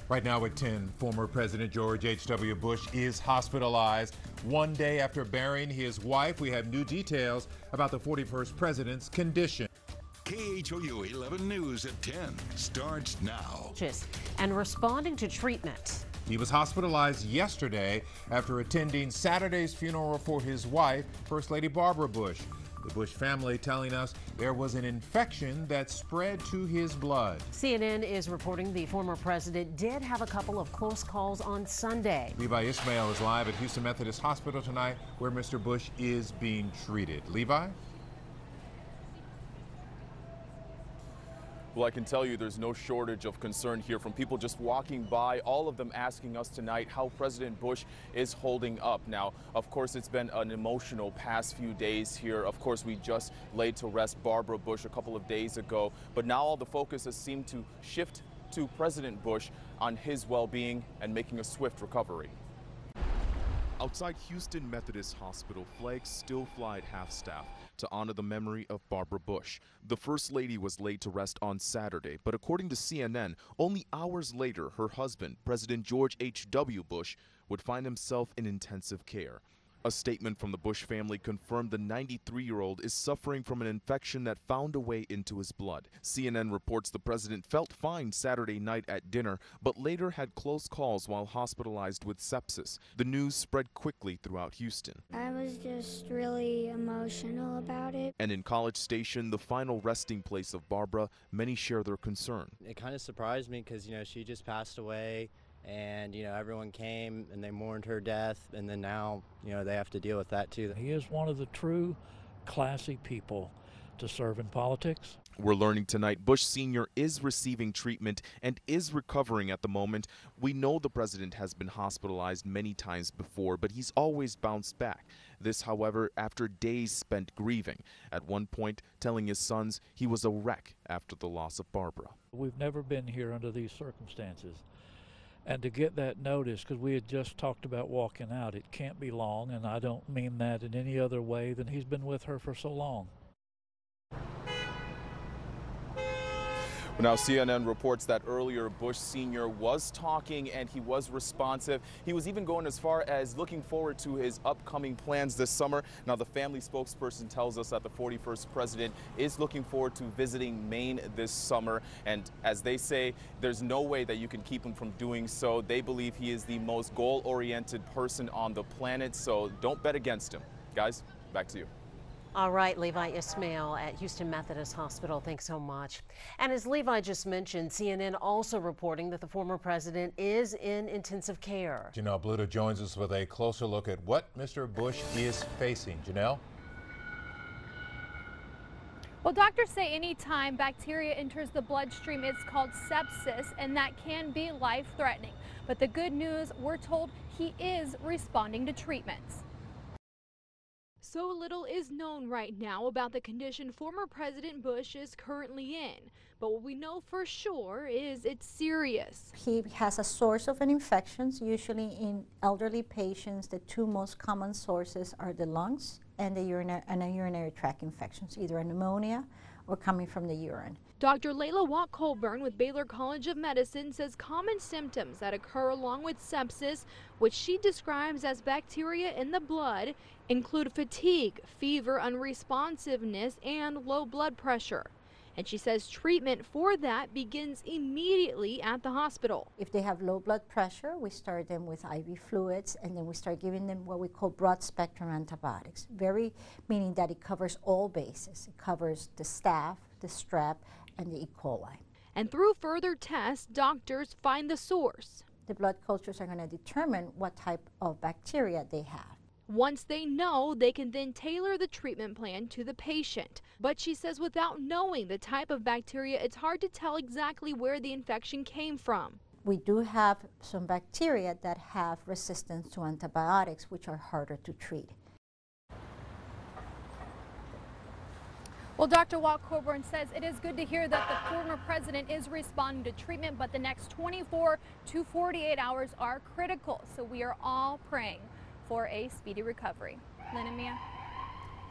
Right now at 10, former President George H.W. Bush is hospitalized. One day after burying his wife, we have new details about the 41st president's condition. KHOU 11 News at 10 starts now. And responding to treatment. He was hospitalized yesterday after attending Saturday's funeral for his wife, First Lady Barbara Bush. The Bush family telling us there was an infection that spread to his blood. CNN is reporting the former president did have a couple of close calls on Sunday. Levi Ismail is live at Houston Methodist Hospital tonight, where Mr. Bush is being treated. Levi? Well, I can tell you there's no shortage of concern here from people just walking by, all of them asking us tonight how President Bush is holding up. Now, of course, it's been an emotional past few days here. Of course, we just laid to rest Barbara Bush a couple of days ago, but now all the focus has seemed to shift to President Bush on his well-being and making a swift recovery. Outside Houston Methodist Hospital, flags still fly at half-staff to honor the memory of Barbara Bush. The First Lady was laid to rest on Saturday, but according to CNN, only hours later, her husband, President George H.W. Bush, would find himself in intensive care. A statement from the Bush family confirmed the 93-year-old is suffering from an infection that found a way into his blood. CNN reports the president felt fine Saturday night at dinner, but later had close calls while hospitalized with sepsis. The news spread quickly throughout Houston. I was just really emotional about it. And in College Station, the final resting place of Barbara, many share their concern. It kind of surprised me because, she just passed away. And, everyone came and they mourned her death, and then now, they have to deal with that too. He is one of the true classy people to serve in politics. We're learning tonight Bush Sr. is receiving treatment and is recovering at the moment. We know the president has been hospitalized many times before, but he's always bounced back. This, however, after days spent grieving. At one point, telling his sons he was a wreck after the loss of Barbara. We've never been here under these circumstances. And to get that notice, because we had just talked about walking out, it can't be long, and I don't mean that in any other way than he's been with her for so long. Now, CNN reports that earlier Bush Sr. was talking and he was responsive. He was even going as far as looking forward to his upcoming plans this summer. Now, the family spokesperson tells us that the 41st president is looking forward to visiting Maine this summer. And as they say, there's no way that you can keep him from doing so. They believe he is the most goal-oriented person on the planet, so don't bet against him. Guys, back to you. All right, Levi Ismail at Houston Methodist Hospital. Thanks so much. And as Levi just mentioned, CNN also reporting that the former president is in intensive care. Janelle Bluter joins us with a closer look at what Mr. Bush is facing. Janelle? Well, doctors say anytime bacteria enters the bloodstream, it's called sepsis, and that can be life-threatening. But the good news, we're told he is responding to treatments. So little is known right now about the condition former President Bush is currently in. But what we know for sure is it's serious. He has a source of an infection. Usually in elderly patients, the two most common sources are the lungs and the urinary tract infections, either a pneumonia or coming from the urine. Dr. Layla Watt-Colburn with Baylor College of Medicine says common symptoms that occur along with sepsis, which she describes as bacteria in the blood, include fatigue, fever, unresponsiveness, and low blood pressure. And she says treatment for that begins immediately at the hospital. If they have low blood pressure, we start them with IV fluids, and then we start giving them what we call broad spectrum antibiotics, meaning that it covers all bases. It covers the staph, the strep, and the E. coli. And through further tests, doctors find the source. The blood cultures are going to determine what type of bacteria they have. Once they know, they can then tailor the treatment plan to the patient. But she says without knowing the type of bacteria, it's hard to tell exactly where the infection came from. We do have some bacteria that have resistance to antibiotics, which are harder to treat. Well, Dr. Watt-Colburn says it is good to hear that the former president is responding to treatment, but the next 24 to 48 hours are critical. So we are all praying for a speedy recovery. Lynn and Mia?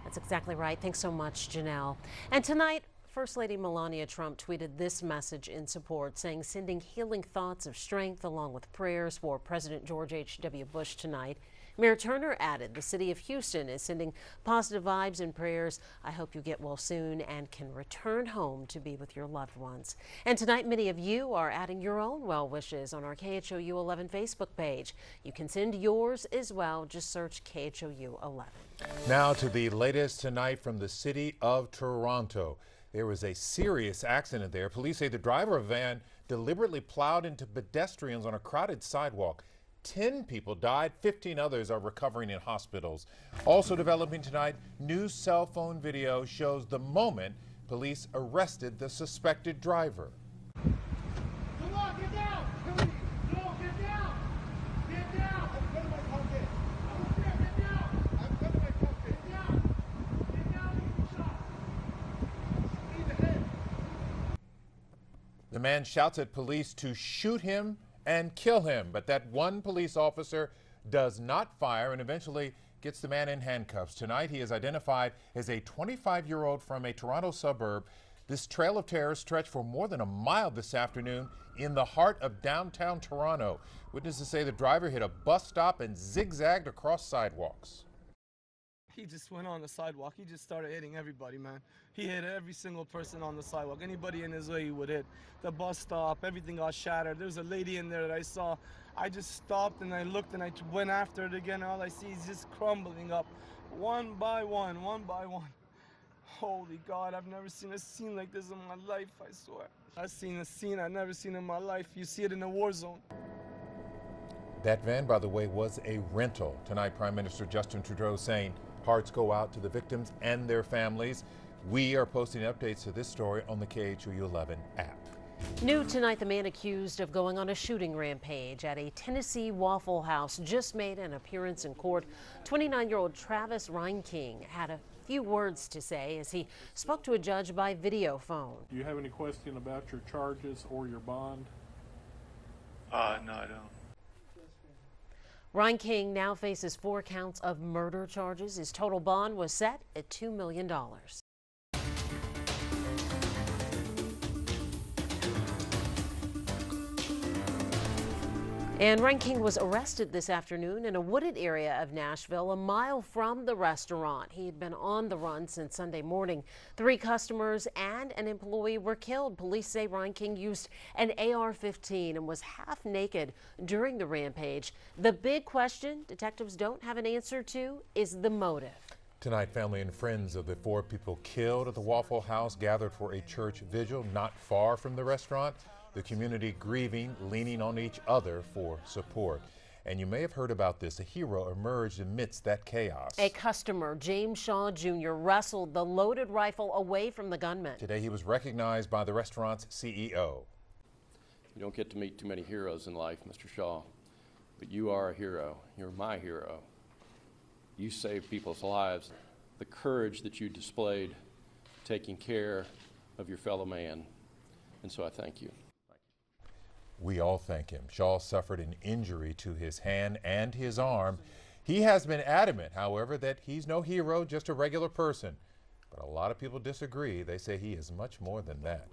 That's exactly right. Thanks so much, Janelle. And tonight, First Lady Melania Trump tweeted this message in support, saying sending healing thoughts of strength along with prayers for President George H.W. Bush tonight. Mayor Turner added the city of Houston is sending positive vibes and prayers. I hope you get well soon and can return home to be with your loved ones. And tonight, many of you are adding your own well wishes on our KHOU 11 Facebook page. You can send yours as well. Just search KHOU 11. Now to the latest tonight from the city of Toronto. There was a serious accident there. Police say the driver of a van deliberately plowed into pedestrians on a crowded sidewalk. 10 people died, 15 others are recovering in hospitals. Also developing tonight, new cell phone video shows the moment police arrested the suspected driver. Come on, get down! No, get down! Get down! I'm going to my pocket. Get down! I'm going to my pocket. Get down! Get down, you get shot. Lean ahead. The man shouts at police to shoot him and kill him, but that one police officer does not fire and eventually gets the man in handcuffs. Tonight, he is identified as a 25-year-old from a Toronto suburb. This trail of terror stretched for more than a mile this afternoon in the heart of downtown Toronto. Witnesses say the driver hit a bus stop and zigzagged across sidewalks. He just went on the sidewalk. He just started hitting everybody, man. He hit every single person on the sidewalk. Anybody in his way he would hit. The bus stop, everything got shattered. There was a lady in there that I saw. I just stopped and I looked and I went after it again. All I see is just crumbling up one by one, one by one. Holy God, I've never seen a scene like this in my life, I swear. I've seen a scene I've never seen in my life. You see it in a war zone. That van, by the way, was a rental. Tonight, Prime Minister Justin Trudeau saying hearts go out to the victims and their families. We are posting updates to this story on the KHOU 11 app. New tonight, the man accused of going on a shooting rampage at a Tennessee Waffle House just made an appearance in court. 29-year-old Travis Reinking had a few words to say as he spoke to a judge by video phone. Do you have any question about your charges or your bond? No, I don't. Reinking now faces 4 counts of murder charges. His total bond was set at $2 million. And Reinking was arrested this afternoon in a wooded area of Nashville, a mile from the restaurant. He had been on the run since Sunday morning. 3 customers and an employee were killed. Police say Reinking used an AR-15 and was half naked during the rampage. The big question detectives don't have an answer to is the motive. Tonight, family and friends of the 4 people killed at the Waffle House gathered for a church vigil not far from the restaurant. The community grieving, leaning on each other for support. And you may have heard about this. A hero emerged amidst that chaos. A customer, James Shaw Jr., wrestled the loaded rifle away from the gunman. Today, he was recognized by the restaurant's CEO. You don't get to meet too many heroes in life, Mr. Shaw, but you are a hero. You're my hero. You saved people's lives. The courage that you displayed taking care of your fellow man, and so I thank you. We all thank him. Shaw suffered an injury to his hand and his arm. He has been adamant, however, that he's no hero, just a regular person. But a lot of people disagree. They say he is much more than that.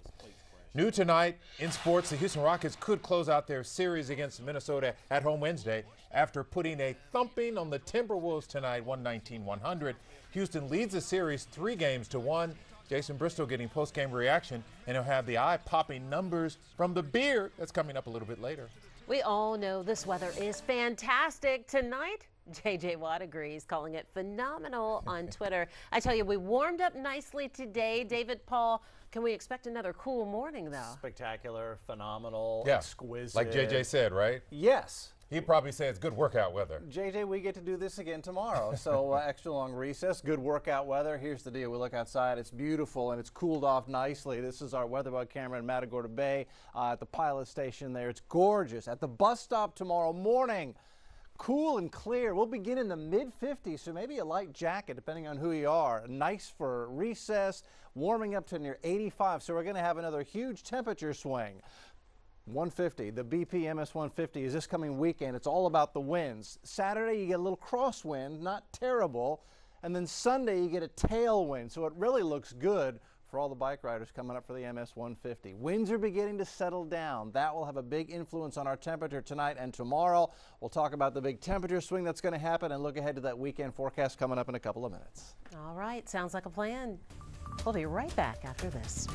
New tonight in sports, the Houston Rockets could close out their series against Minnesota at home Wednesday after putting a thumping on the Timberwolves tonight, 119-100. Houston leads the series 3-1. Jason Bristow getting post-game reaction, and he'll have the eye-popping numbers from the beer that's coming up a little bit later. We all know this weather is fantastic tonight. JJ Watt agrees, calling it phenomenal on Twitter. I tell you, we warmed up nicely today. David Paul, can we expect another cool morning, though? Spectacular, phenomenal, yeah, exquisite. Like JJ said, right? Yes. He'd probably say it's good workout weather. JJ, we get to do this again tomorrow. So extra long recess, good workout weather. Here's the deal. We look outside. It's beautiful, and it's cooled off nicely. This is our weatherbug camera in Matagorda Bay at the pilot station there. It's gorgeous. At the bus stop tomorrow morning, cool and clear. We'll begin in the mid-50s, so maybe a light jacket, depending on who you are. Nice for recess, warming up to near 85. So we're going to have another huge temperature swing. 150, the BP MS 150 is this coming weekend. It's all about the winds. Saturday, you get a little crosswind, not terrible. And then Sunday, you get a tailwind. So it really looks good for for all the bike riders coming up for the MS 150. Winds are beginning to settle down. That will have a big influence on our temperature tonight and tomorrow. We'll talk about the big temperature swing that's going to happen and look ahead to that weekend forecast coming up in a couple of minutes. All right, sounds like a plan. We'll be right back after this.